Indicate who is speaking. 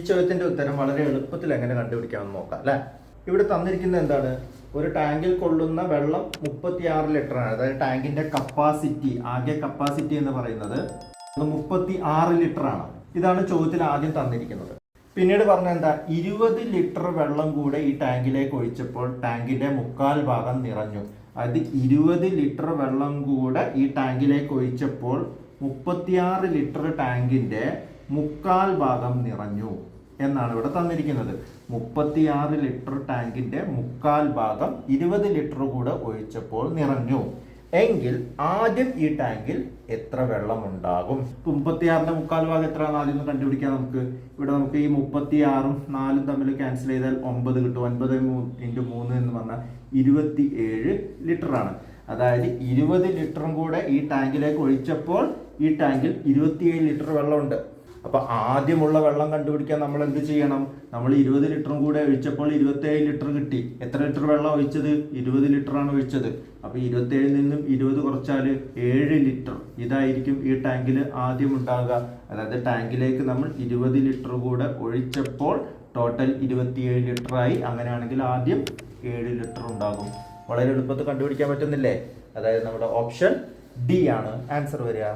Speaker 1: ചോദ്യത്തിന്റെ ഉത്തരം വളരെ എളുപ്പത്തിൽ എങ്ങനെ കണ്ടുപിടിക്കാമെന്ന് നോക്കാം അല്ലെ. ഇവിടെ തന്നിരിക്കുന്നത് എന്താണ്? ഒരു ടാങ്കിൽ കൊള്ളുന്ന വെള്ളം 36 ലിറ്റർ ആണ്. അതായത് ടാങ്കിന്റെ കപ്പാസിറ്റി, ആകെ കപ്പാസിറ്റി എന്ന് പറയുന്നത് 36 ലിറ്റർ ആണ്. ഇതാണ് ചോദ്യത്തിൽ ആദ്യം തന്നിരിക്കുന്നത്. പിന്നീട് പറഞ്ഞ എന്താ, 20 ലിറ്റർ വെള്ളം കൂടെ ഈ ടാങ്കിലേക്ക് ഒഴിച്ചപ്പോൾ ടാങ്കിന്റെ 1/4 ഭാഗം നിറഞ്ഞു. അതായത് 20 ലിറ്റർ വെള്ളം കൂടെ ഈ ടാങ്കിലേക്ക് ഒഴിച്ചപ്പോൾ 36 ലിറ്റർ ടാങ്കിന്റെ 1/4 ഭാഗം നിറഞ്ഞു എന്നാണ് ഇവിടെ തന്നിരിക്കുന്നത്. 36 ലിറ്റർ ടാങ്കിന്റെ 1/4 ഭാഗം 20 ലിറ്റർ കൂടെ ഒഴിച്ചപ്പോൾ നിറഞ്ഞു എങ്കിൽ ആദ്യം ഈ ടാങ്കിൽ എത്ര വെള്ളം ഉണ്ടാകും? 36ന്റെ 1/4 ഭാഗം എത്രയാണ് ആദ്യം ഒന്ന് കണ്ടുപിടിക്കാം. ഇവിടെ നമുക്ക് ഈ 36ഉം 4ഉം തമ്മിൽ ക്യാൻസൽ ചെയ്താൽ 9 കിട്ടും. 9 × 3 എന്ന് പറഞ്ഞാൽ 27 ലിറ്റർ ആണ്. അതായത് 20 ലിറ്ററും കൂടെ ഈ ടാങ്കിലേക്ക് ഒഴിച്ചപ്പോൾ ഈ ടാങ്കിൽ 27 ലിറ്റർ വെള്ളമുണ്ട്. അപ്പൊ ആദ്യമുള്ള വെള്ളം കണ്ടുപിടിക്കാൻ നമ്മൾ എന്ത് ചെയ്യണം? നമ്മൾ 20 ലിറ്ററും കൂടെ ഒഴിച്ചപ്പോൾ 27 ലിറ്റർ കിട്ടി. എത്ര ലിറ്റർ വെള്ളം ഒഴിച്ചത്? 20 ലിറ്റർ ആണ് ഒഴിച്ചത്. അപ്പൊ 27 നിന്നും 20 കുറച്ചാൽ 7 ലിറ്റർ. ഇതായിരിക്കും ഈ ടാങ്കിൽ ആദ്യം ഉണ്ടാകുക. അതായത് ടാങ്കിലേക്ക് നമ്മൾ 20 ലിറ്റർ കൂടെ ഒഴിച്ചപ്പോൾ ടോട്ടൽ 27 ലിറ്റർ ആയി. അങ്ങനെയാണെങ്കിൽ ആദ്യം 7 ലിറ്റർ ഉണ്ടാകും. വളരെ എളുപ്പത്തിൽ കണ്ടുപിടിക്കാൻ പറ്റുന്നില്ലേ? അതായത് നമ്മുടെ ഓപ്ഷൻ ഡി ആണ് ആൻസർ വരിക.